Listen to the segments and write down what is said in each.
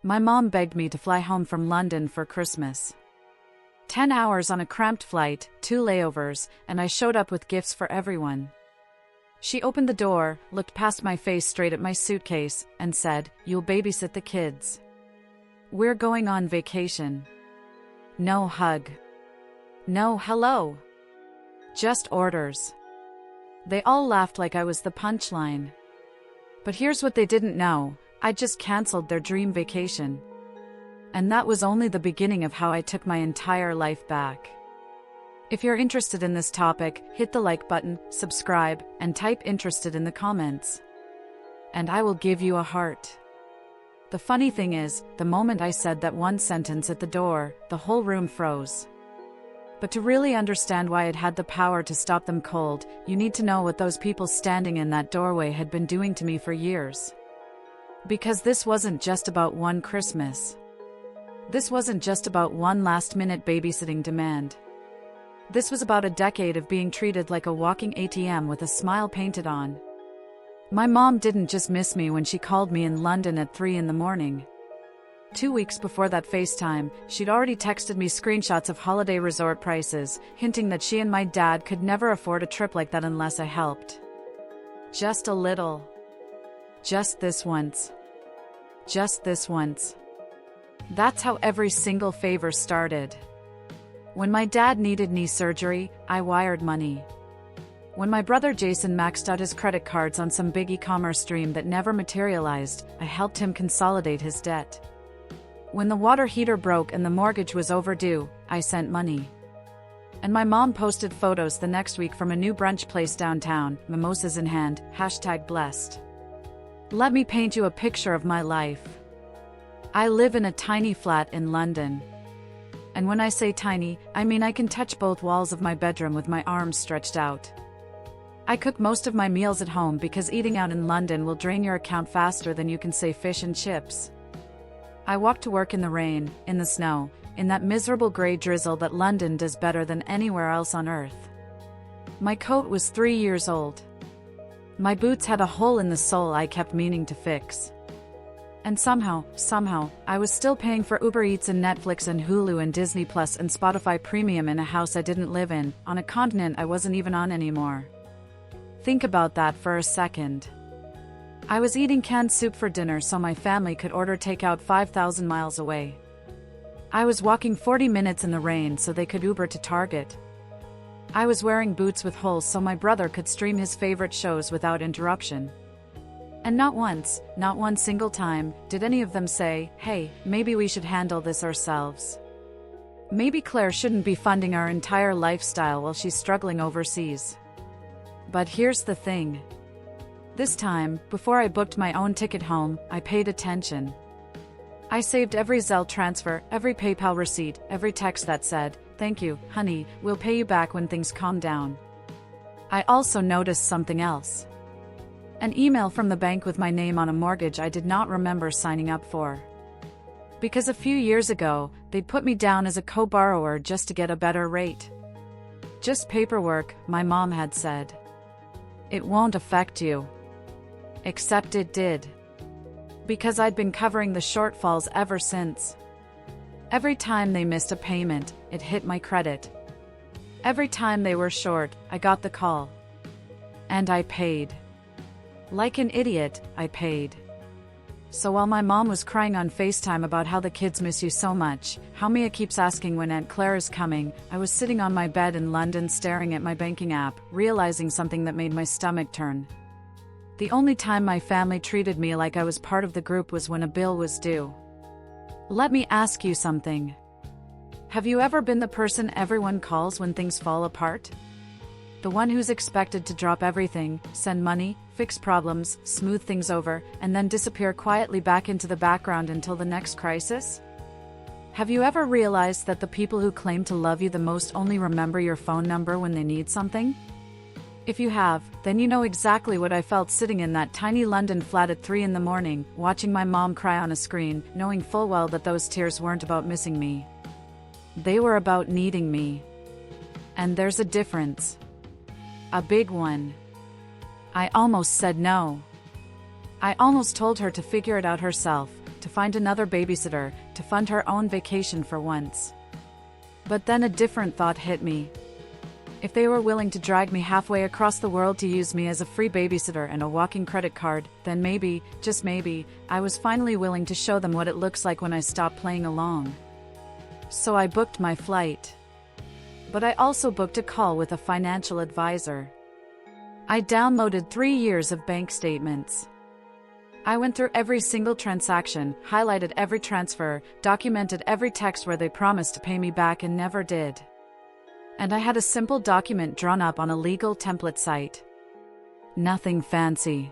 My mom begged me to fly home from London for Christmas. 10 hours on a cramped flight, 2 layovers, and I showed up with gifts for everyone. She opened the door, looked past my face straight at my suitcase, and said, "You'll babysit the kids. We're going on vacation." No hug. No hello. Just orders. They all laughed like I was the punchline. But here's what they didn't know: I just canceled their dream vacation. And that was only the beginning of how I took my entire life back. If you're interested in this topic, hit the like button, subscribe, and type "interested" in the comments. And I will give you a heart. The funny thing is, the moment I said that one sentence at the door, the whole room froze. But to really understand why it had the power to stop them cold, you need to know what those people standing in that doorway had been doing to me for years. Because this wasn't just about one Christmas. This wasn't just about one last-minute babysitting demand. This was about a decade of being treated like a walking ATM with a smile painted on. My mom didn't just miss me when she called me in London at 3 in the morning. 2 weeks before that FaceTime, she'd already texted me screenshots of holiday resort prices, hinting that she and my dad could never afford a trip like that unless I helped. Just a little. Just this once. Just this once. That's how every single favor started. When my dad needed knee surgery, I wired money. When my brother Jason maxed out his credit cards on some big e-commerce dream that never materialized, I helped him consolidate his debt. When the water heater broke and the mortgage was overdue, I sent money. And my mom posted photos the next week from a new brunch place downtown, mimosas in hand, #blessed. Let me paint you a picture of my life. I live in a tiny flat in London. And when I say tiny, I mean I can touch both walls of my bedroom with my arms stretched out. I cook most of my meals at home because eating out in London will drain your account faster than you can say fish and chips. I walk to work in the rain, in the snow, in that miserable grey drizzle that London does better than anywhere else on earth. My coat was 3 years old. My boots had a hole in the sole I kept meaning to fix. And somehow, I was still paying for Uber Eats and Netflix and Hulu and Disney Plus and Spotify Premium in a house I didn't live in, on a continent I wasn't even on anymore. Think about that for a second. I was eating canned soup for dinner so my family could order takeout 5,000 miles away. I was walking 40 minutes in the rain so they could Uber to Target. I was wearing boots with holes so my brother could stream his favorite shows without interruption. And not once, not one single time, did any of them say, "Hey, maybe we should handle this ourselves. Maybe Claire shouldn't be funding our entire lifestyle while she's struggling overseas." But here's the thing. This time, before I booked my own ticket home, I paid attention. I saved every Zelle transfer, every PayPal receipt, every text that said, "Thank you, honey, we'll pay you back when things calm down." I also noticed something else. An email from the bank with my name on a mortgage I did not remember signing up for. Because a few years ago, they'd put me down as a co-borrower just to get a better rate. "Just paperwork," my mom had said. "It won't affect you." Except it did. Because I'd been covering the shortfalls ever since. Every time they missed a payment, it hit my credit. Every time they were short, I got the call. And I paid. Like an idiot, I paid. So while my mom was crying on FaceTime about how the kids miss you so much, how Mia keeps asking when Aunt Claire is coming, I was sitting on my bed in London staring at my banking app, realizing something that made my stomach turn. The only time my family treated me like I was part of the group was when a bill was due. Let me ask you something. Have you ever been the person everyone calls when things fall apart? The one who's expected to drop everything, send money, fix problems, smooth things over, and then disappear quietly back into the background until the next crisis? Have you ever realized that the people who claim to love you the most only remember your phone number when they need something? If you have, then you know exactly what I felt sitting in that tiny London flat at 3 in the morning, watching my mom cry on a screen, knowing full well that those tears weren't about missing me. They were about needing me. And there's a difference. A big one. I almost said no. I almost told her to figure it out herself, to find another babysitter, to fund her own vacation for once. But then a different thought hit me. If they were willing to drag me halfway across the world to use me as a free babysitter and a walking credit card, then maybe, just maybe, I was finally willing to show them what it looks like when I stop playing along. So I booked my flight. But I also booked a call with a financial advisor. I downloaded 3 years of bank statements. I went through every single transaction, highlighted every transfer, documented every text where they promised to pay me back and never did. And I had a simple document drawn up on a legal template site. Nothing fancy.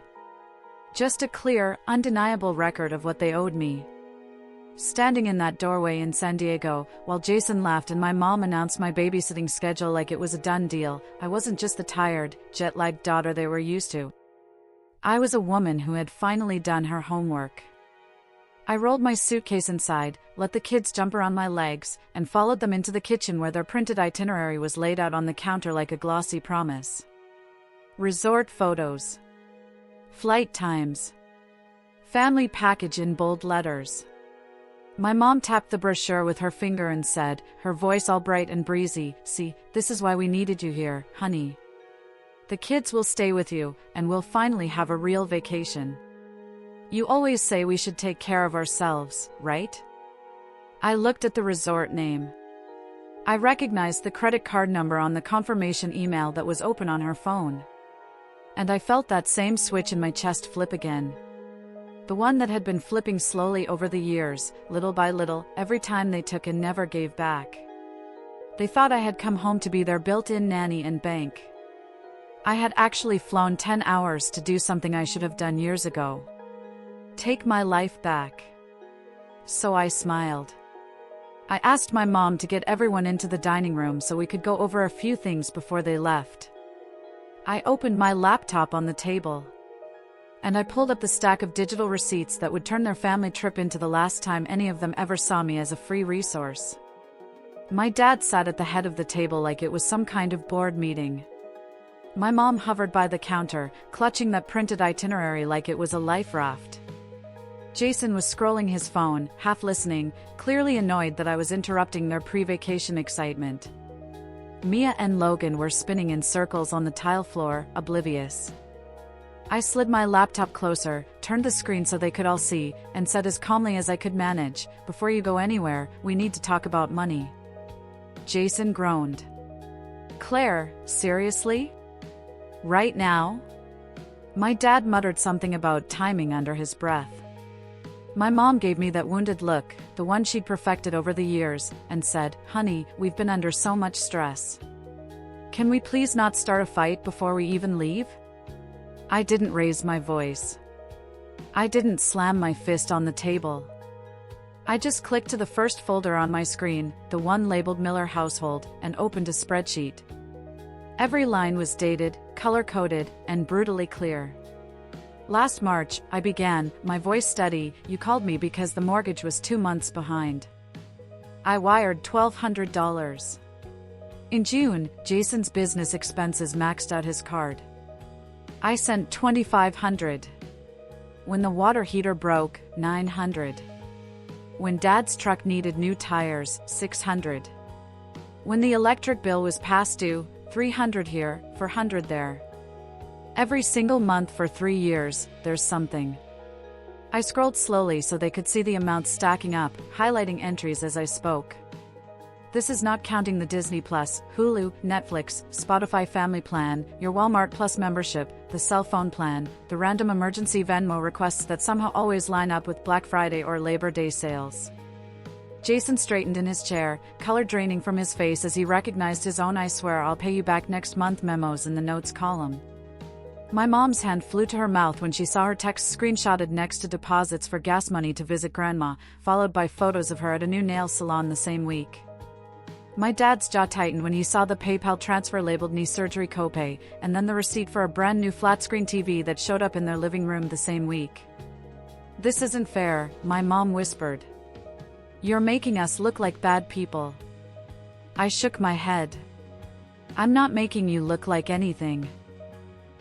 Just a clear, undeniable record of what they owed me. Standing in that doorway in San Diego, while Jason laughed and my mom announced my babysitting schedule like it was a done deal, I wasn't just the tired, jet-lagged daughter they were used to. I was a woman who had finally done her homework. I rolled my suitcase inside, let the kids jump around my legs, and followed them into the kitchen where their printed itinerary was laid out on the counter like a glossy promise. Resort photos. Flight times. Family package in bold letters. My mom tapped the brochure with her finger and said, her voice all bright and breezy, "See, this is why we needed you here, honey. The kids will stay with you, and we'll finally have a real vacation. You always say we should take care of ourselves, right?" I looked at the resort name. I recognized the credit card number on the confirmation email that was open on her phone. And I felt that same switch in my chest flip again. The one that had been flipping slowly over the years, little by little, every time they took and never gave back. They thought I had come home to be their built-in nanny and bank. I had actually flown 10 hours to do something I should have done years ago. Take my life back. So I smiled. I asked my mom to get everyone into the dining room so we could go over a few things before they left. I opened my laptop on the table. And I pulled up the stack of digital receipts that would turn their family trip into the last time any of them ever saw me as a free resource. My dad sat at the head of the table like it was some kind of board meeting. My mom hovered by the counter, clutching that printed itinerary like it was a life raft. Jason was scrolling his phone, half listening, clearly annoyed that I was interrupting their pre-vacation excitement. Mia and Logan were spinning in circles on the tile floor, oblivious. I slid my laptop closer, turned the screen so they could all see, and said as calmly as I could manage, "Before you go anywhere, we need to talk about money." Jason groaned. "Claire, seriously? Right now?" My dad muttered something about timing under his breath. My mom gave me that wounded look, the one she'd perfected over the years, and said, "Honey, we've been under so much stress. Can we please not start a fight before we even leave?" I didn't raise my voice. I didn't slam my fist on the table. I just clicked to the first folder on my screen, the one labeled Miller Household, and opened a spreadsheet. Every line was dated, color-coded, and brutally clear. "Last March," I began, my voice steady, "you called me because the mortgage was 2 months behind. I wired $1,200. In June, Jason's business expenses maxed out his card. I sent $2,500. When the water heater broke, $900. When Dad's truck needed new tires, $600. When the electric bill was past due, $300 here, $400 there. Every single month for 3 years, there's something." I scrolled slowly so they could see the amounts stacking up, highlighting entries as I spoke. This is not counting the Disney Plus, Hulu, Netflix, Spotify Family Plan, your Walmart Plus membership, the cell phone plan, the random emergency Venmo requests that somehow always line up with Black Friday or Labor Day sales. Jason straightened in his chair, color draining from his face as he recognized his own "I swear I'll pay you back next month" memos in the notes column. My mom's hand flew to her mouth when she saw her text screenshotted next to deposits for gas money to visit Grandma, followed by photos of her at a new nail salon the same week. My dad's jaw tightened when he saw the PayPal transfer labeled knee surgery copay, and then the receipt for a brand new flat-screen TV that showed up in their living room the same week. "This isn't fair," my mom whispered. "You're making us look like bad people." I shook my head. "I'm not making you look like anything.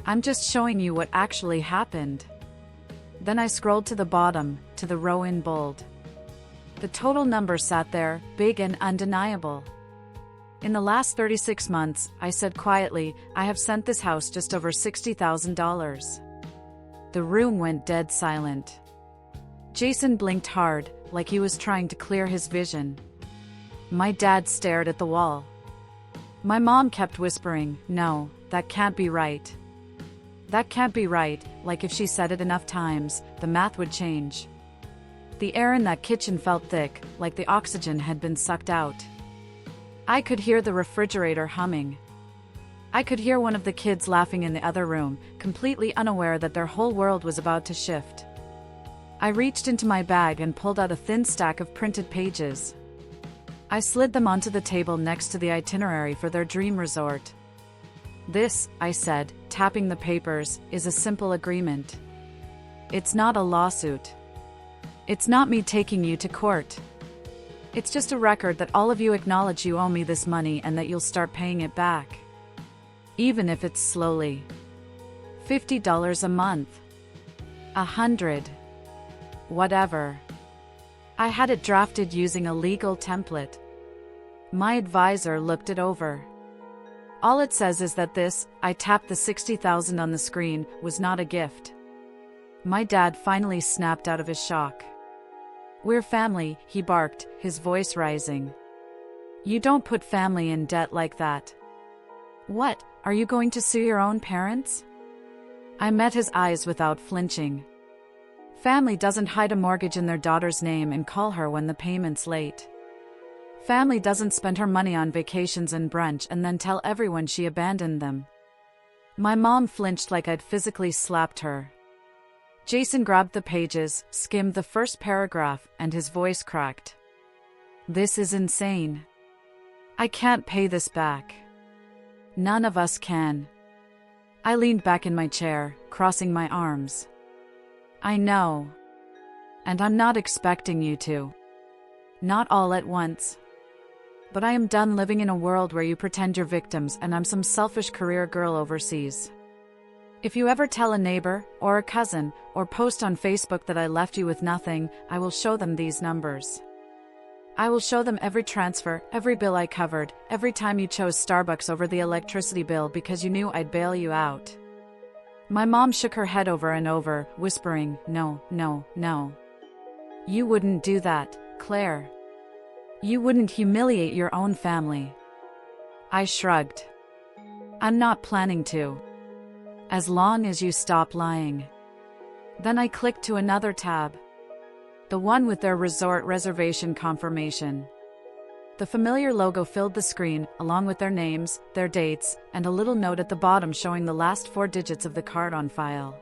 I'm just showing you what actually happened." Then I scrolled to the bottom, to the row in bold. The total number sat there, big and undeniable. In the last 36 months, I said quietly, I have sent this house just over $60,000. The room went dead silent. Jason blinked hard, like he was trying to clear his vision. My dad stared at the wall. My mom kept whispering, no, that can't be right. That can't be right, like if she said it enough times, the math would change. The air in that kitchen felt thick, like the oxygen had been sucked out. I could hear the refrigerator humming. I could hear one of the kids laughing in the other room, completely unaware that their whole world was about to shift. I reached into my bag and pulled out a thin stack of printed pages. I slid them onto the table next to the itinerary for their dream resort. This, I said, tapping the papers, is a simple agreement. It's not a lawsuit. It's not me taking you to court. It's just a record that all of you acknowledge you owe me this money and that you'll start paying it back. Even if it's slowly. $50 a month. 100. Whatever. I had it drafted using a legal template. My advisor looked it over. All it says is that this, I tapped the $60,000 on the screen, was not a gift. My dad finally snapped out of his shock. We're family, he barked, his voice rising. You don't put family in debt like that. What, are you going to sue your own parents? I met his eyes without flinching. Family doesn't hide a mortgage in their daughter's name and call her when the payment's late. Family doesn't spend her money on vacations and brunch and then tell everyone she abandoned them. My mom flinched like I'd physically slapped her. Jason grabbed the pages, skimmed the first paragraph, and his voice cracked. This is insane. I can't pay this back. None of us can. I leaned back in my chair, crossing my arms. I know. And I'm not expecting you to. Not all at once. But I am done living in a world where you pretend you're victims and I'm some selfish career girl overseas. If you ever tell a neighbor, or a cousin, or post on Facebook that I left you with nothing, I will show them these numbers. I will show them every transfer, every bill I covered, every time you chose Starbucks over the electricity bill because you knew I'd bail you out. My mom shook her head over and over, whispering, no, no, no. You wouldn't do that, Claire. You wouldn't humiliate your own family. I shrugged. I'm not planning to. As long as you stop lying. Then I clicked to another tab. The one with their resort reservation confirmation. The familiar logo filled the screen, along with their names, their dates, and a little note at the bottom showing the last 4 digits of the card on file.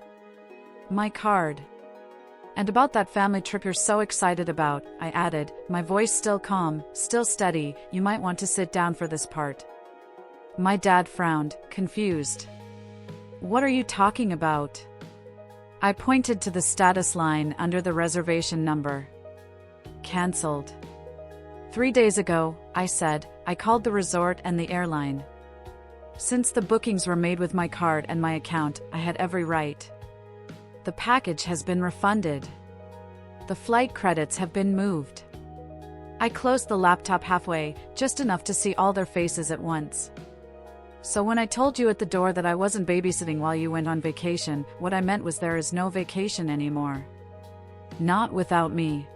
My card. And about that family trip you're so excited about, I added, my voice still calm, still steady, you might want to sit down for this part. My dad frowned, confused. What are you talking about? I pointed to the status line under the reservation number. Cancelled. 3 days ago, I said, I called the resort and the airline. Since the bookings were made with my card and my account, I had every right. The package has been refunded. The flight credits have been moved. I closed the laptop halfway, just enough to see all their faces at once. So when I told you at the door that I wasn't babysitting while you went on vacation, what I meant was there is no vacation anymore. Not without me.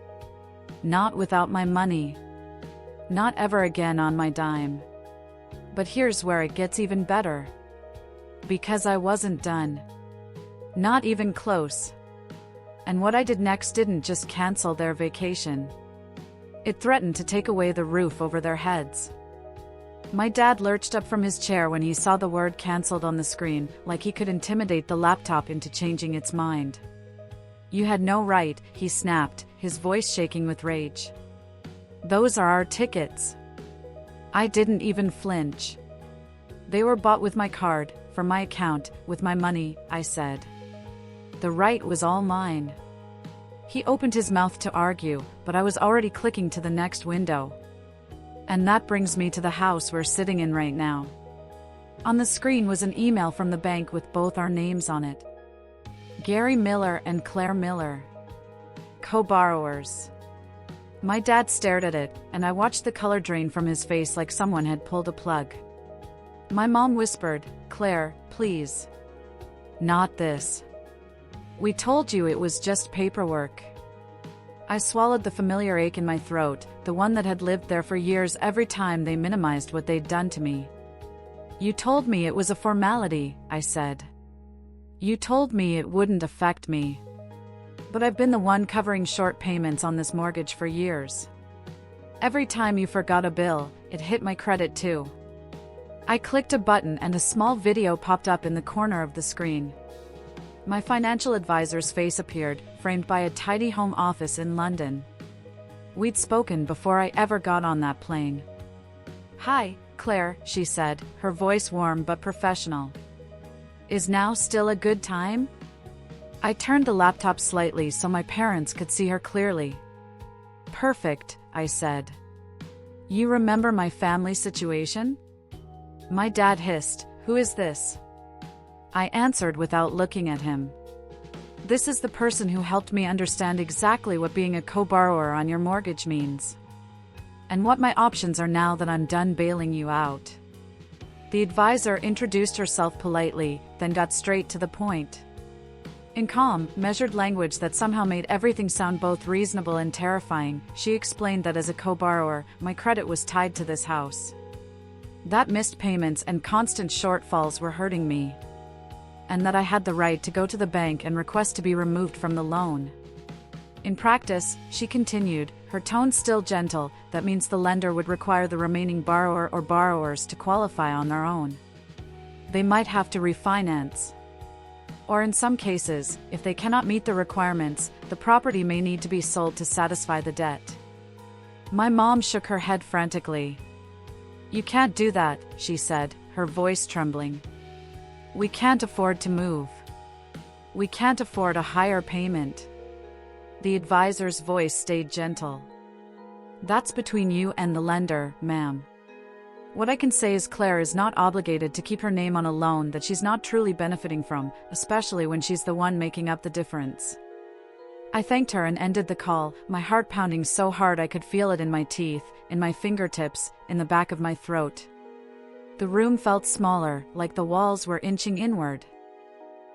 Not without my money. Not ever again on my dime. But here's where it gets even better. Because I wasn't done. Not even close. And what I did next didn't just cancel their vacation. It threatened to take away the roof over their heads. My dad lurched up from his chair when he saw the word cancelled on the screen, like he could intimidate the laptop into changing its mind. You had no right, he snapped, his voice shaking with rage. Those are our tickets. I didn't even flinch. They were bought with my card, from my account, with my money, I said. The right was all mine. He opened his mouth to argue, but I was already clicking to the next window. And that brings me to the house we're sitting in right now. On the screen was an email from the bank with both our names on it. Gary Miller and Claire Miller. Co-borrowers. My dad stared at it, and I watched the color drain from his face like someone had pulled a plug. My mom whispered, "Claire, please. Not this. We told you it was just paperwork." I swallowed the familiar ache in my throat, the one that had lived there for years every time they minimized what they'd done to me. "You told me it was a formality," I said. "You told me it wouldn't affect me. But I've been the one covering short payments on this mortgage for years. Every time you forgot a bill, it hit my credit too." I clicked a button and a small video popped up in the corner of the screen. My financial advisor's face appeared, framed by a tidy home office in London. We'd spoken before I ever got on that plane. "Hi, Claire," she said, her voice warm but professional. "Is now still a good time?" I turned the laptop slightly so my parents could see her clearly. "Perfect," I said. "You remember my family situation?" My dad hissed, "Who is this?" I answered without looking at him. "This is the person who helped me understand exactly what being a co-borrower on your mortgage means. And what my options are now that I'm done bailing you out." The advisor introduced herself politely, then got straight to the point. In calm, measured language that somehow made everything sound both reasonable and terrifying, she explained that as a co-borrower, my credit was tied to this house. That missed payments and constant shortfalls were hurting me. And that I had the right to go to the bank and request to be removed from the loan. In practice, she continued, her tone still gentle, that means the lender would require the remaining borrower or borrowers to qualify on their own. They might have to refinance. Or in some cases, if they cannot meet the requirements, the property may need to be sold to satisfy the debt. My mom shook her head frantically. "You can't do that," she said, her voice trembling. "We can't afford to move. We can't afford a higher payment." The advisor's voice stayed gentle. "That's between you and the lender, ma'am. What I can say is Claire is not obligated to keep her name on a loan that she's not truly benefiting from, especially when she's the one making up the difference." I thanked her and ended the call, my heart pounding so hard I could feel it in my teeth, in my fingertips, in the back of my throat. The room felt smaller, like the walls were inching inward.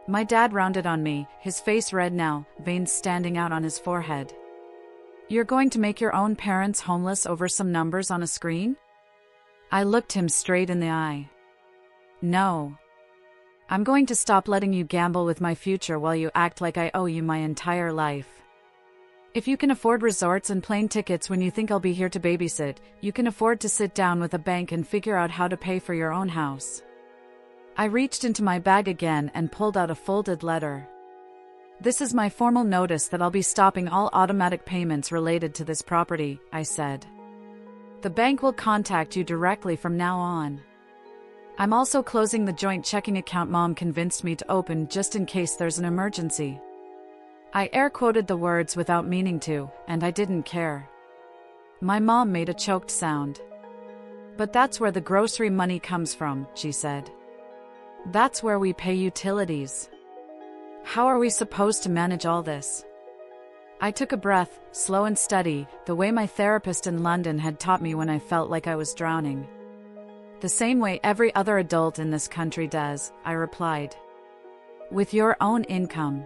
My dad rounded on me, his face red now, veins standing out on his forehead. "You're going to make your own parents homeless over some numbers on a screen?" I looked him straight in the eye. "No. I'm going to stop letting you gamble with my future while you act like I owe you my entire life. If you can afford resorts and plane tickets when you think I'll be here to babysit, you can afford to sit down with a bank and figure out how to pay for your own house." I reached into my bag again and pulled out a folded letter. "This is my formal notice that I'll be stopping all automatic payments related to this property," I said. "The bank will contact you directly from now on. I'm also closing the joint checking account Mom convinced me to open just in case there's an emergency." I air-quoted the words without meaning to, and I didn't care. My mom made a choked sound. "But that's where the grocery money comes from," she said. "That's where we pay utilities. How are we supposed to manage all this?" I took a breath, slow and steady, the way my therapist in London had taught me when I felt like I was drowning. "The same way every other adult in this country does," I replied. "With your own income.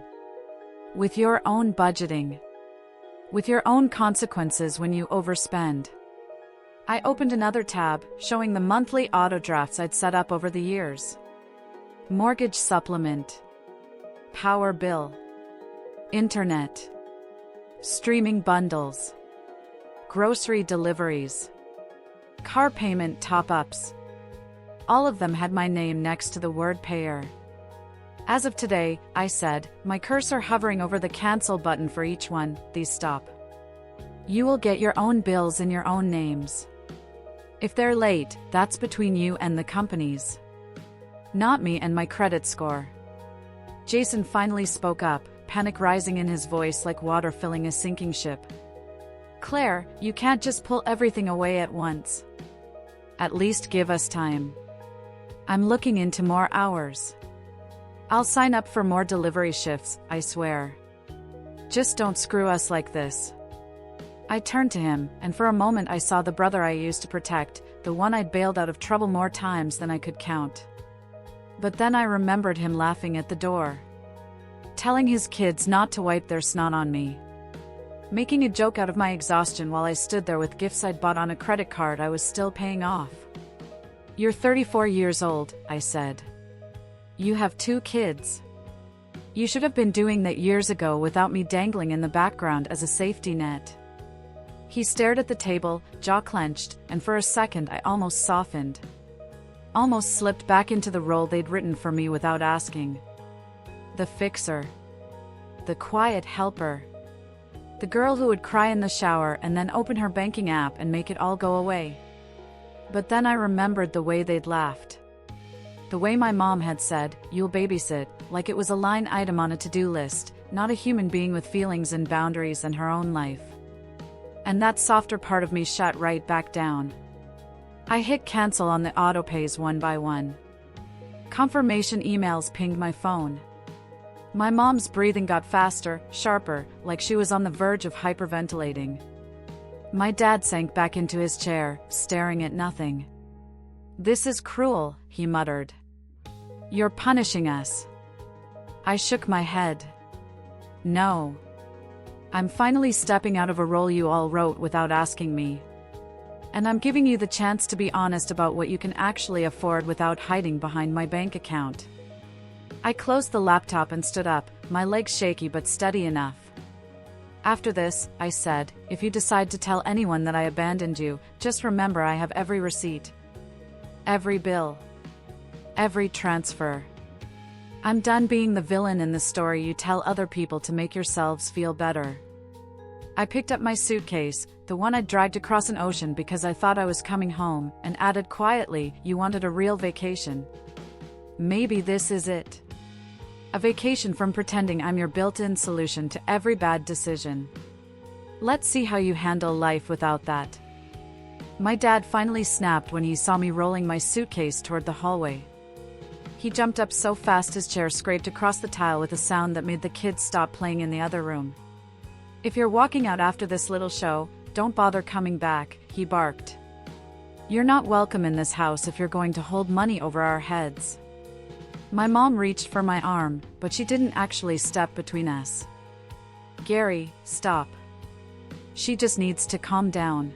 With your own budgeting. With your own consequences when you overspend." I opened another tab, showing the monthly auto drafts I'd set up over the years. Mortgage supplement. Power bill. Internet. Streaming bundles. Grocery deliveries. Car payment top-ups. All of them had my name next to the word payer. "As of today," I said, my cursor hovering over the cancel button for each one, "these stop. You will get your own bills in your own names. If they're late, that's between you and the companies. Not me and my credit score." Jason finally spoke up, panic rising in his voice like water filling a sinking ship. "Claire, you can't just pull everything away at once. At least give us time. I'm looking into more hours. I'll sign up for more delivery shifts, I swear." Just don't screw us like this. I turned to him, and for a moment I saw the brother I used to protect, the one I'd bailed out of trouble more times than I could count. But then I remembered him laughing at the door, telling his kids not to wipe their snot on me, making a joke out of my exhaustion while I stood there with gifts I'd bought on a credit card I was still paying off. "You're 34 years old," I said. "You have 2 kids. You should have been doing that years ago without me dangling in the background as a safety net." He stared at the table, jaw clenched, and for a second I almost softened. Almost slipped back into the role they'd written for me without asking. The fixer. The quiet helper. The girl who would cry in the shower and then open her banking app and make it all go away. But then I remembered the way they'd laughed. The way my mom had said, "You'll babysit," like it was a line item on a to-do list, not a human being with feelings and boundaries and her own life. And that softer part of me shut right back down. I hit cancel on the autopays one by one. Confirmation emails pinged my phone. My mom's breathing got faster, sharper, like she was on the verge of hyperventilating. My dad sank back into his chair, staring at nothing. "This is cruel," he muttered. "You're punishing us." I shook my head. "No. I'm finally stepping out of a role you all wrote without asking me. And I'm giving you the chance to be honest about what you can actually afford without hiding behind my bank account." I closed the laptop and stood up, my legs shaky but steady enough. "After this," I said, "if you decide to tell anyone that I abandoned you, just remember I have every receipt. Every bill. Every transfer. I'm done being the villain in the story you tell other people to make yourselves feel better." I picked up my suitcase, the one I'd dragged across an ocean because I thought I was coming home, and added quietly, "You wanted a real vacation. Maybe this is it. A vacation from pretending I'm your built-in solution to every bad decision. Let's see how you handle life without that." My dad finally snapped when he saw me rolling my suitcase toward the hallway. He jumped up so fast his chair scraped across the tile with a sound that made the kids stop playing in the other room. "If you're walking out after this little show, don't bother coming back," he barked. "You're not welcome in this house if you're going to hold money over our heads." My mom reached for my arm, but she didn't actually step between us. "Gary, stop. She just needs to calm down.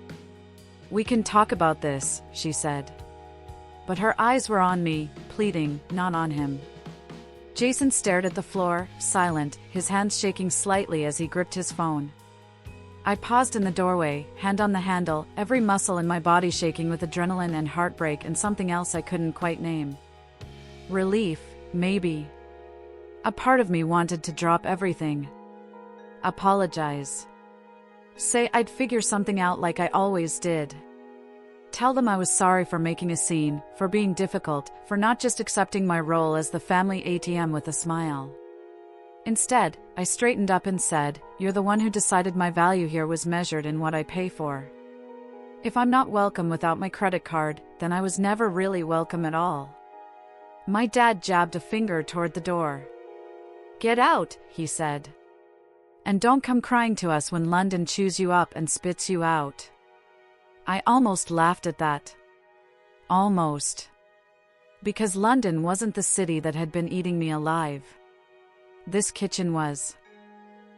We can talk about this," she said. But her eyes were on me, pleading, not on him. Jason stared at the floor, silent, his hands shaking slightly as he gripped his phone. I paused in the doorway, hand on the handle, every muscle in my body shaking with adrenaline and heartbreak and something else I couldn't quite name. Relief, maybe. A part of me wanted to drop everything. Apologize. Say I'd figure something out like I always did. Tell them I was sorry for making a scene, for being difficult, for not just accepting my role as the family ATM with a smile. Instead, I straightened up and said, "You're the one who decided my value here was measured in what I pay for. If I'm not welcome without my credit card, then I was never really welcome at all." My dad jabbed a finger toward the door. "Get out," he said. "And don't come crying to us when London chews you up and spits you out." I almost laughed at that. Almost. Because London wasn't the city that had been eating me alive. This kitchen was.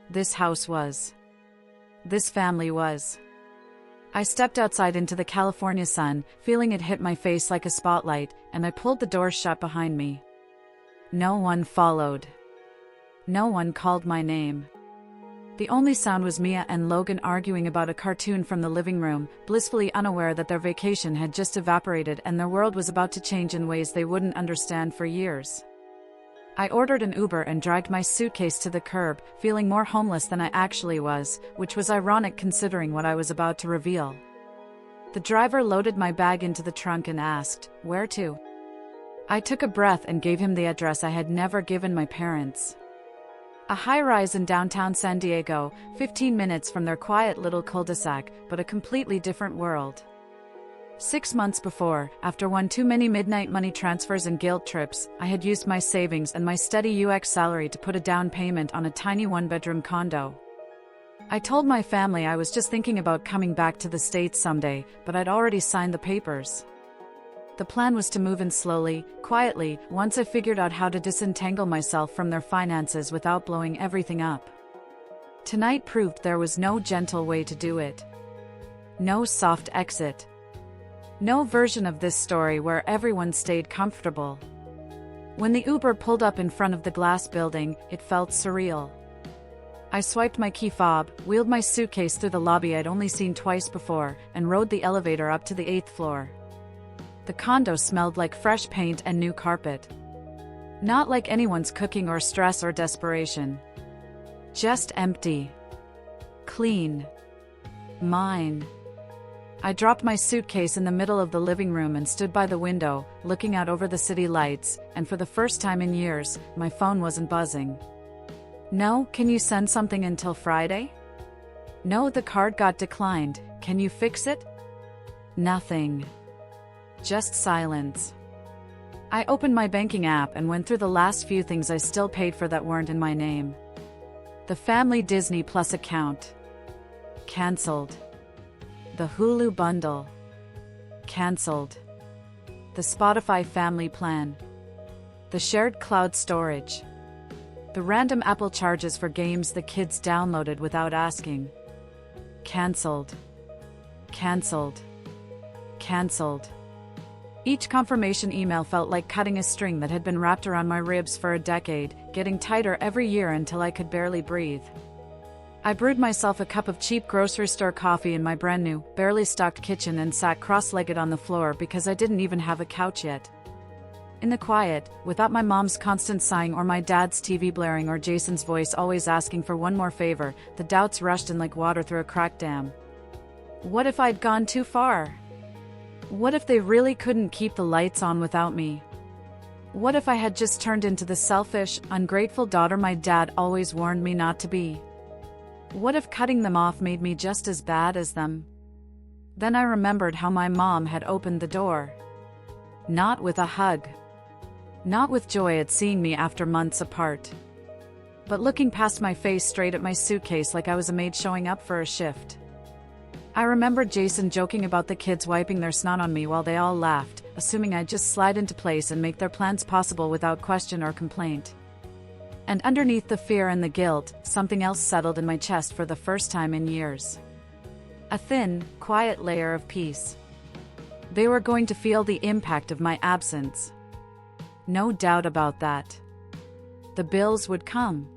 This house was. This family was. I stepped outside into the California sun, feeling it hit my face like a spotlight, and I pulled the door shut behind me. No one followed. No one called my name. The only sound was Mia and Logan arguing about a cartoon from the living room, blissfully unaware that their vacation had just evaporated and their world was about to change in ways they wouldn't understand for years. I ordered an Uber and dragged my suitcase to the curb, feeling more homeless than I actually was, which was ironic considering what I was about to reveal. The driver loaded my bag into the trunk and asked, "Where to?" I took a breath and gave him the address I had never given my parents. A high-rise in downtown San Diego, 15 minutes from their quiet little cul-de-sac, but a completely different world. 6 months before, after one too many midnight money transfers and guilt trips, I had used my savings and my steady UX salary to put a down payment on a tiny one-bedroom condo. I told my family I was just thinking about coming back to the States someday, but I'd already signed the papers. The plan was to move in slowly, quietly, once I figured out how to disentangle myself from their finances without blowing everything up. Tonight proved there was no gentle way to do it. No soft exit. No version of this story where everyone stayed comfortable. When the Uber pulled up in front of the glass building, it felt surreal. I swiped my key fob, wheeled my suitcase through the lobby I'd only seen twice before, and rode the elevator up to the 8th floor. The condo smelled like fresh paint and new carpet. Not like anyone's cooking or stress or desperation. Just empty. Clean. Mine. I dropped my suitcase in the middle of the living room and stood by the window, looking out over the city lights, and for the first time in years, my phone wasn't buzzing. No, can you send something until Friday? No, the card got declined, can you fix it? Nothing. Just silence. I opened my banking app and went through the last few things I still paid for that weren't in my name. The family Disney Plus account. Cancelled. The Hulu bundle. Cancelled. The Spotify family plan. The shared cloud storage. The random Apple charges for games the kids downloaded without asking. Cancelled. Cancelled. Cancelled. Each confirmation email felt like cutting a string that had been wrapped around my ribs for a decade, getting tighter every year until I could barely breathe. I brewed myself a cup of cheap grocery store coffee in my brand new, barely stocked kitchen and sat cross-legged on the floor because I didn't even have a couch yet. In the quiet, without my mom's constant sighing or my dad's TV blaring or Jason's voice always asking for one more favor, the doubts rushed in like water through a cracked dam. What if I'd gone too far? What if they really couldn't keep the lights on without me? What if I had just turned into the selfish, ungrateful daughter my dad always warned me not to be? What if cutting them off made me just as bad as them? Then I remembered how my mom had opened the door. Not with a hug. Not with joy at seeing me after months apart. But looking past my face straight at my suitcase like I was a maid showing up for a shift. I remembered Jason joking about the kids wiping their snot on me while they all laughed, assuming I'd just slide into place and make their plans possible without question or complaint. And underneath the fear and the guilt, something else settled in my chest for the first time in years. A thin, quiet layer of peace. They were going to feel the impact of my absence. No doubt about that. The bills would come.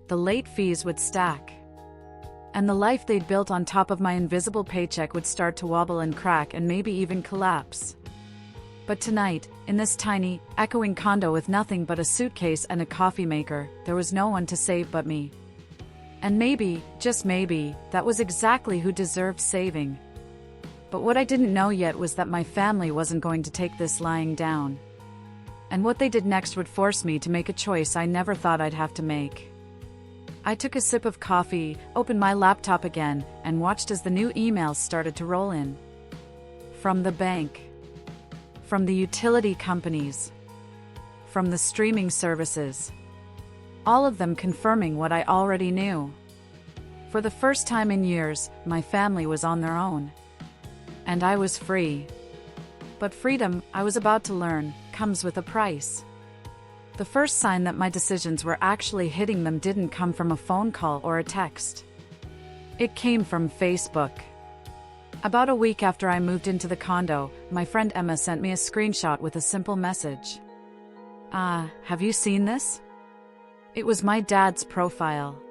The late fees would stack. And the life they'd built on top of my invisible paycheck would start to wobble and crack and maybe even collapse. But tonight, in this tiny, echoing condo with nothing but a suitcase and a coffee maker, there was no one to save but me. And maybe, just maybe, that was exactly who deserved saving. But what I didn't know yet was that my family wasn't going to take this lying down. And what they did next would force me to make a choice I never thought I'd have to make. I took a sip of coffee, opened my laptop again, and watched as the new emails started to roll in. From the bank. From the utility companies. From the streaming services. All of them confirming what I already knew. For the first time in years, my family was on their own. And I was free. But freedom, I was about to learn, comes with a price. The first sign that my decisions were actually hitting them didn't come from a phone call or a text. It came from Facebook. About a week after I moved into the condo, my friend Emma sent me a screenshot with a simple message. Have you seen this? It was my dad's profile.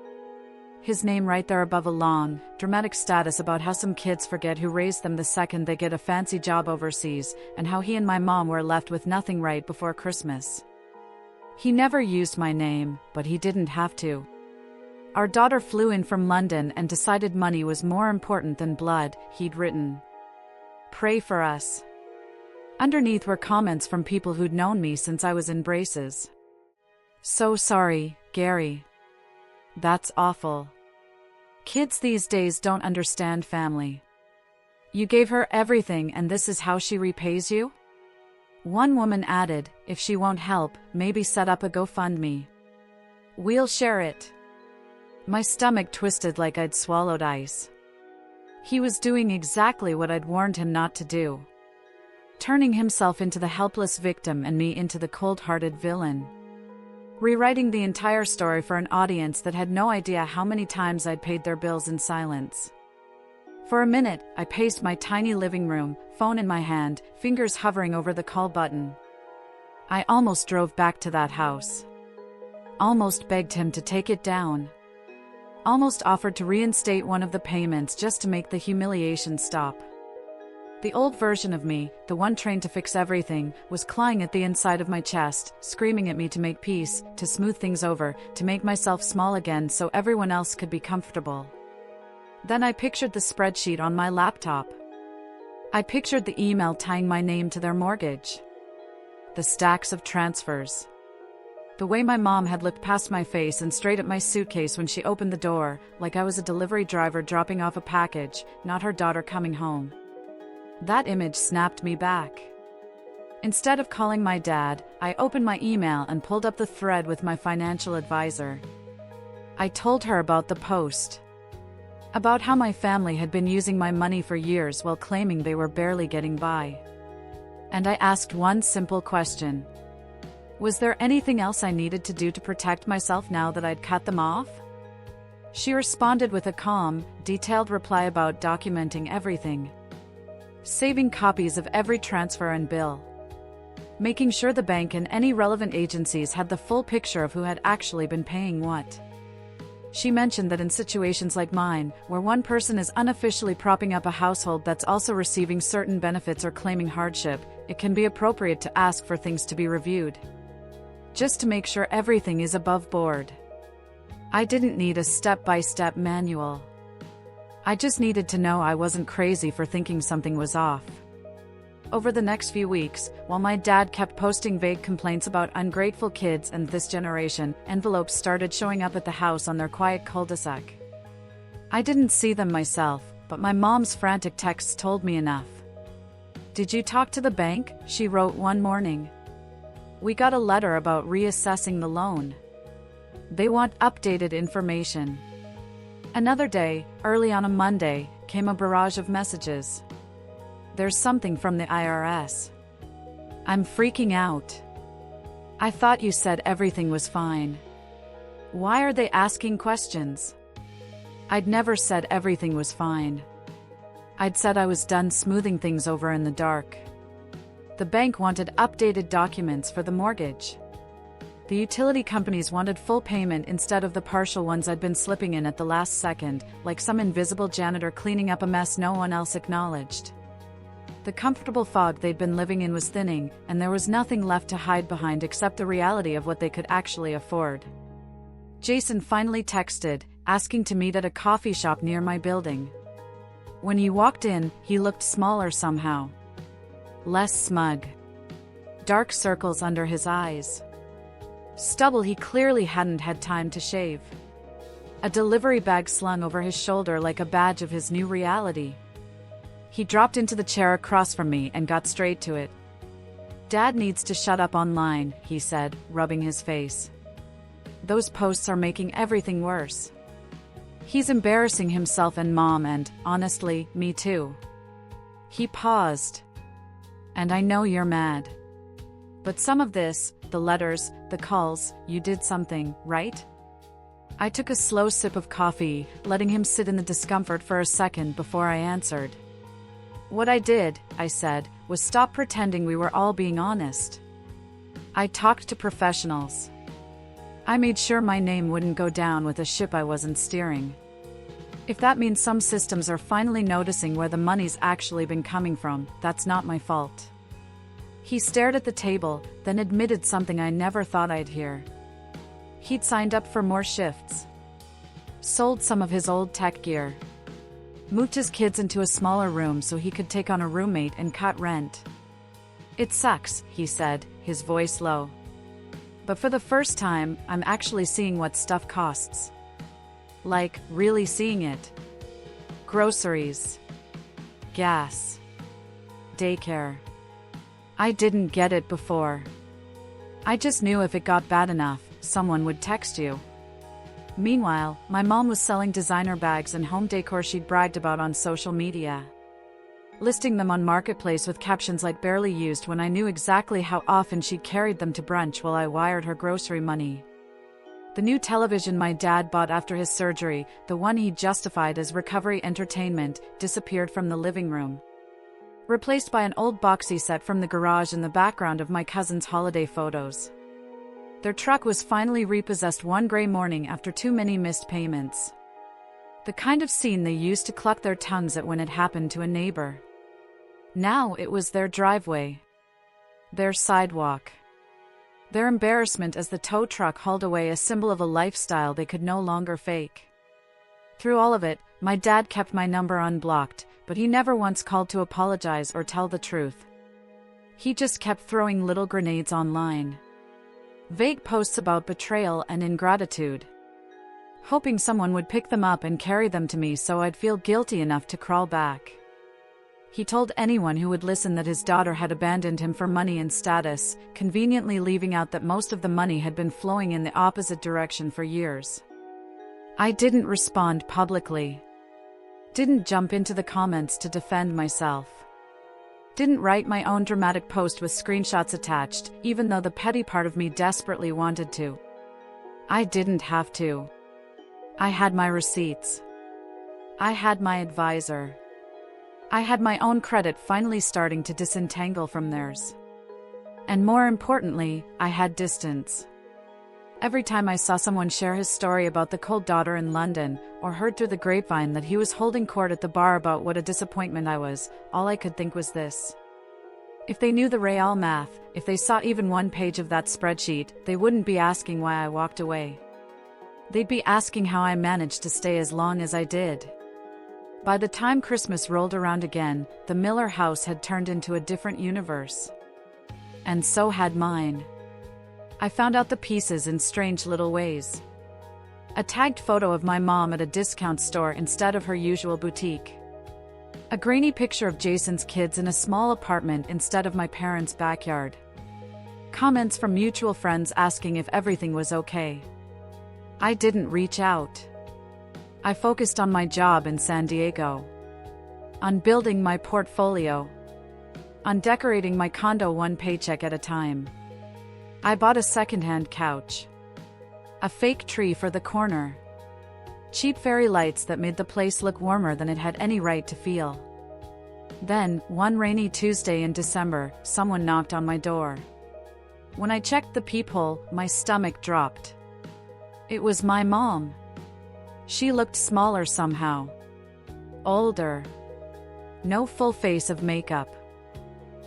His name right there above a long, dramatic status about how some kids forget who raised them the second they get a fancy job overseas, and how he and my mom were left with nothing right before Christmas. He never used my name, but he didn't have to. Our daughter flew in from London and decided money was more important than blood, he'd written. Pray for us. Underneath were comments from people who'd known me since I was in braces. So sorry, Gary. That's awful. Kids these days don't understand family. You gave her everything and this is how she repays you? One woman added, if she won't help, maybe set up a GoFundMe. We'll share it. My stomach twisted like I'd swallowed ice. He was doing exactly what I'd warned him not to do. Turning himself into the helpless victim and me into the cold-hearted villain. Rewriting the entire story for an audience that had no idea how many times I'd paid their bills in silence. For a minute, I paced my tiny living room, phone in my hand, fingers hovering over the call button. I almost drove back to that house. Almost begged him to take it down. Almost offered to reinstate one of the payments just to make the humiliation stop. The old version of me, the one trained to fix everything, was clawing at the inside of my chest, screaming at me to make peace, to smooth things over, to make myself small again so everyone else could be comfortable. Then I pictured the spreadsheet on my laptop. I pictured the email tying my name to their mortgage. The stacks of transfers. The way my mom had looked past my face and straight at my suitcase when she opened the door, like I was a delivery driver dropping off a package, not her daughter coming home. That image snapped me back. Instead of calling my dad, I opened my email and pulled up the thread with my financial advisor. I told her about the post. About how my family had been using my money for years while claiming they were barely getting by. And I asked one simple question. Was there anything else I needed to do to protect myself now that I'd cut them off? She responded with a calm, detailed reply about documenting everything. Saving copies of every transfer and bill. Making sure the bank and any relevant agencies had the full picture of who had actually been paying what. She mentioned that in situations like mine, where one person is unofficially propping up a household that's also receiving certain benefits or claiming hardship, it can be appropriate to ask for things to be reviewed. Just to make sure everything is above board. I didn't need a step-by-step manual. I just needed to know I wasn't crazy for thinking something was off. Over the next few weeks, while my dad kept posting vague complaints about ungrateful kids and this generation, envelopes started showing up at the house on their quiet cul-de-sac. I didn't see them myself, but my mom's frantic texts told me enough. "Did you talk to the bank?" she wrote one morning. "We got a letter about reassessing the loan. They want updated information." Another day, early on a Monday, came a barrage of messages. "There's something from the IRS. I'm freaking out. I thought you said everything was fine. Why are they asking questions?" I'd never said everything was fine. I'd said I was done smoothing things over in the dark. The bank wanted updated documents for the mortgage. The utility companies wanted full payment instead of the partial ones I'd been slipping in at the last second, like some invisible janitor cleaning up a mess no one else acknowledged. The comfortable fog they'd been living in was thinning, and there was nothing left to hide behind except the reality of what they could actually afford. Jason finally texted, asking to meet at a coffee shop near my building. When he walked in, he looked smaller somehow. Less smug. Dark circles under his eyes. Stubble he clearly hadn't had time to shave. A delivery bag slung over his shoulder like a badge of his new reality. He dropped into the chair across from me and got straight to it. "Dad needs to shut up online," he said, rubbing his face. "Those posts are making everything worse. He's embarrassing himself and Mom and, honestly, me too." He paused. "And I know you're mad. But some of this, the letters, the calls, you did something, right?" I took a slow sip of coffee, letting him sit in the discomfort for a second before I answered. "What I did," I said, "was stop pretending we were all being honest. I talked to professionals. I made sure my name wouldn't go down with a ship I wasn't steering. If that means some systems are finally noticing where the money's actually been coming from, that's not my fault." He stared at the table, then admitted something I never thought I'd hear. He'd signed up for more shifts. Sold some of his old tech gear. Moved his kids into a smaller room so he could take on a roommate and cut rent. "It sucks," he said, his voice low. "But for the first time, I'm actually seeing what stuff costs. Like, really seeing it. Groceries. Gas. Daycare. I didn't get it before. I just knew if it got bad enough, someone would text you. Meanwhile, my mom was selling designer bags and home decor she'd bragged about on social media, listing them on Marketplace with captions like "barely used" when I knew exactly how often she'd carried them to brunch while I wired her grocery money. The new television my dad bought after his surgery, the one he justified as recovery entertainment, disappeared from the living room, replaced by an old boxy set from the garage in the background of my cousin's holiday photos. Their truck was finally repossessed one gray morning after too many missed payments. The kind of scene they used to cluck their tongues at when it happened to a neighbor. Now it was their driveway, their sidewalk, their embarrassment as the tow truck hauled away a symbol of a lifestyle they could no longer fake. Through all of it, my dad kept my number unblocked, but he never once called to apologize or tell the truth. He just kept throwing little grenades online. Vague posts about betrayal and ingratitude, hoping someone would pick them up and carry them to me so I'd feel guilty enough to crawl back. He told anyone who would listen that his daughter had abandoned him for money and status, conveniently leaving out that most of the money had been flowing in the opposite direction for years. I didn't respond publicly. Didn't jump into the comments to defend myself. Didn't write my own dramatic post with screenshots attached, even though the petty part of me desperately wanted to. I didn't have to. I had my receipts. I had my advisor. I had my own credit finally starting to disentangle from theirs. And more importantly, I had distance. Every time I saw someone share his story about the cold daughter in London, or heard through the grapevine that he was holding court at the bar about what a disappointment I was, all I could think was this. If they knew the real math, if they saw even one page of that spreadsheet, they wouldn't be asking why I walked away. They'd be asking how I managed to stay as long as I did. By the time Christmas rolled around again, the Miller house had turned into a different universe. And so had mine. I found out the pieces in strange little ways. A tagged photo of my mom at a discount store instead of her usual boutique. A grainy picture of Jason's kids in a small apartment instead of my parents' backyard. Comments from mutual friends asking if everything was okay. I didn't reach out. I focused on my job in San Diego, on building my portfolio, on decorating my condo one paycheck at a time. I bought a secondhand couch, a fake tree for the corner, cheap fairy lights that made the place look warmer than it had any right to feel. Then, one rainy Tuesday in December, someone knocked on my door. When I checked the peephole, my stomach dropped. It was my mom. She looked smaller somehow. Older. No full face of makeup.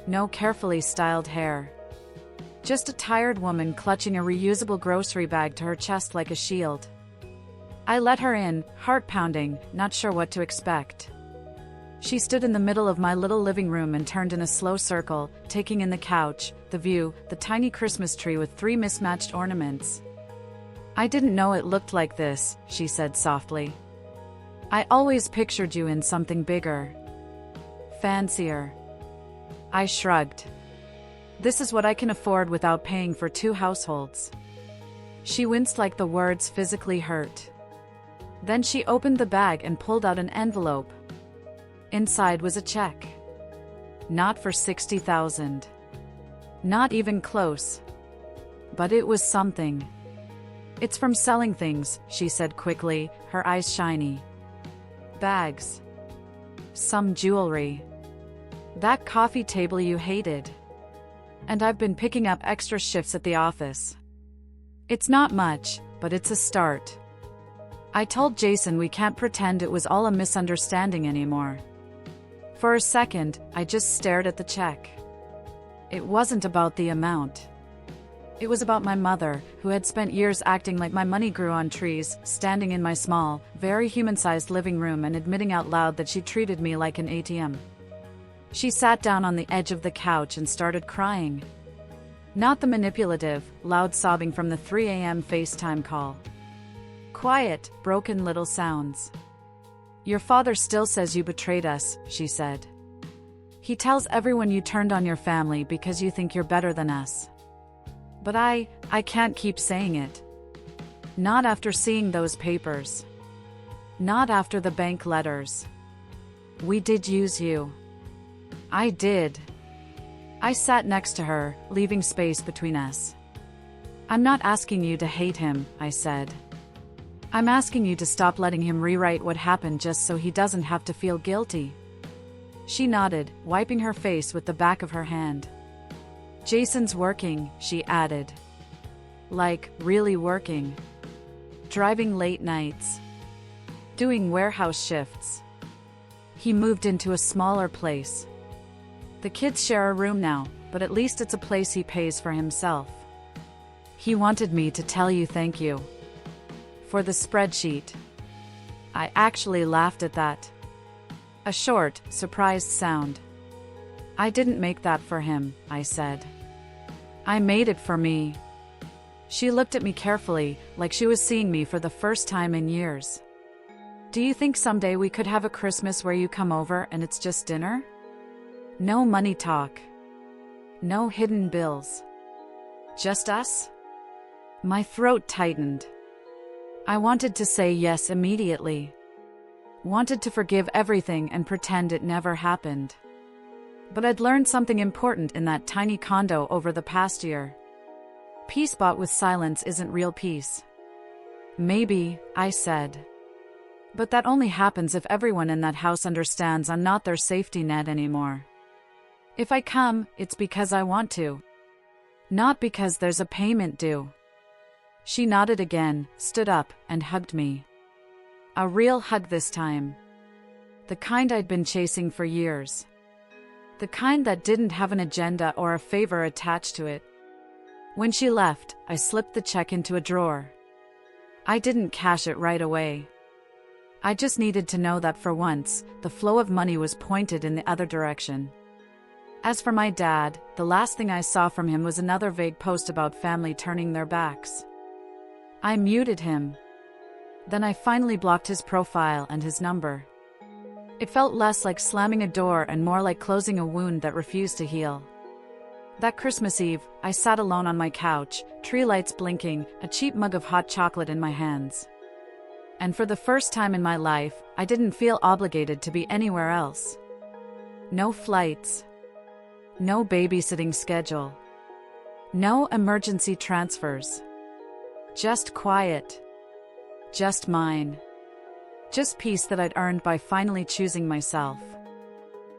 No carefully styled hair. Just a tired woman clutching a reusable grocery bag to her chest like a shield. I let her in, heart pounding, not sure what to expect. She stood in the middle of my little living room and turned in a slow circle, taking in the couch, the view, the tiny Christmas tree with 3 mismatched ornaments. "I didn't know it looked like this," she said softly. "I always pictured you in something bigger. Fancier." I shrugged. This is what I can afford without paying for 2 households. She winced like the words physically hurt. Then she opened the bag and pulled out an envelope. Inside was a check. Not for $60,000. Not even close. But it was something. "It's from selling things," she said quickly, her eyes shiny. "Bags. Some jewelry. That coffee table you hated. And I've been picking up extra shifts at the office. It's not much, but it's a start. I told Jason we can't pretend it was all a misunderstanding anymore." For a second, I just stared at the check. It wasn't about the amount. It was about my mother, who had spent years acting like my money grew on trees, standing in my small, very human-sized living room and admitting out loud that she treated me like an ATM. She sat down on the edge of the couch and started crying. Not the manipulative, loud sobbing from the 3 a.m. FaceTime call. Quiet, broken little sounds. "Your father still says you betrayed us," she said. "He tells everyone you turned on your family because you think you're better than us. But I can't keep saying it. Not after seeing those papers. Not after the bank letters. We did use you. I did. I sat next to her, leaving space between us. I'm not asking you to hate him, I said. I'm asking you to stop letting him rewrite what happened just so he doesn't have to feel guilty. She nodded, wiping her face with the back of her hand. Jason's working, she added. Like, really working. Driving late nights. Doing warehouse shifts. He moved into a smaller place. The kids share a room now, but at least it's a place he pays for himself. He wanted me to tell you thank you. For the spreadsheet. I actually laughed at that. A short, surprised sound. I didn't make that for him, I said. I made it for me. She looked at me carefully, like she was seeing me for the first time in years. Do you think someday we could have a Christmas where you come over and it's just dinner? No money talk. No hidden bills. Just us? My throat tightened. I wanted to say yes immediately. Wanted to forgive everything and pretend it never happened. But I'd learned something important in that tiny condo over the past year. Peace bought with silence isn't real peace. Maybe, I said. But that only happens if everyone in that house understands I'm not their safety net anymore. If I come, it's because I want to. Not because there's a payment due. She nodded again, stood up, and hugged me. A real hug this time. The kind I'd been chasing for years. The kind that didn't have an agenda or a favor attached to it. When she left, I slipped the check into a drawer. I didn't cash it right away. I just needed to know that for once, the flow of money was pointed in the other direction. As for my dad, the last thing I saw from him was another vague post about family turning their backs. I muted him. Then I finally blocked his profile and his number. It felt less like slamming a door and more like closing a wound that refused to heal. That Christmas Eve, I sat alone on my couch, tree lights blinking, a cheap mug of hot chocolate in my hands. And for the first time in my life, I didn't feel obligated to be anywhere else. No flights. No babysitting schedule. No emergency transfers. Just quiet. Just mine. Just peace that I'd earned by finally choosing myself.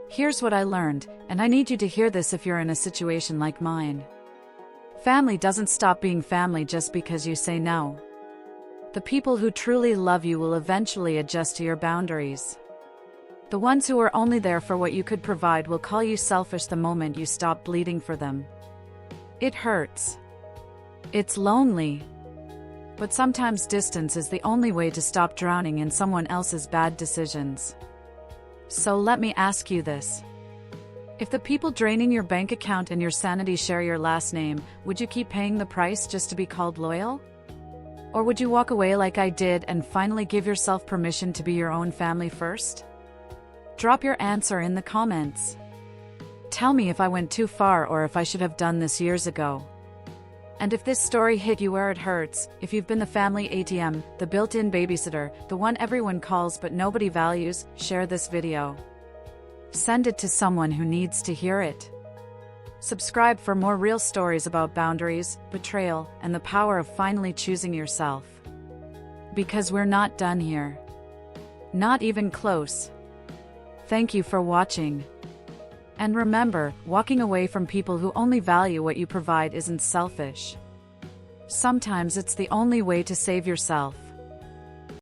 Here's what I learned, and I need you to hear this if you're in a situation like mine. Family doesn't stop being family just because you say no. The people who truly love you will eventually adjust to your boundaries. The ones who are only there for what you could provide will call you selfish the moment you stop bleeding for them. It hurts. It's lonely. But sometimes distance is the only way to stop drowning in someone else's bad decisions. So let me ask you this. If the people draining your bank account and your sanity share your last name, would you keep paying the price just to be called loyal? Or would you walk away like I did and finally give yourself permission to be your own family first? Drop your answer in the comments. Tell me if I went too far or if I should have done this years ago. And if this story hit you where it hurts, if you've been the family ATM, the built-in babysitter, the one everyone calls but nobody values, share this video. Send it to someone who needs to hear it. Subscribe for more real stories about boundaries, betrayal, and the power of finally choosing yourself. Because we're not done here. Not even close. Thank you for watching. And remember, walking away from people who only value what you provide isn't selfish. Sometimes it's the only way to save yourself.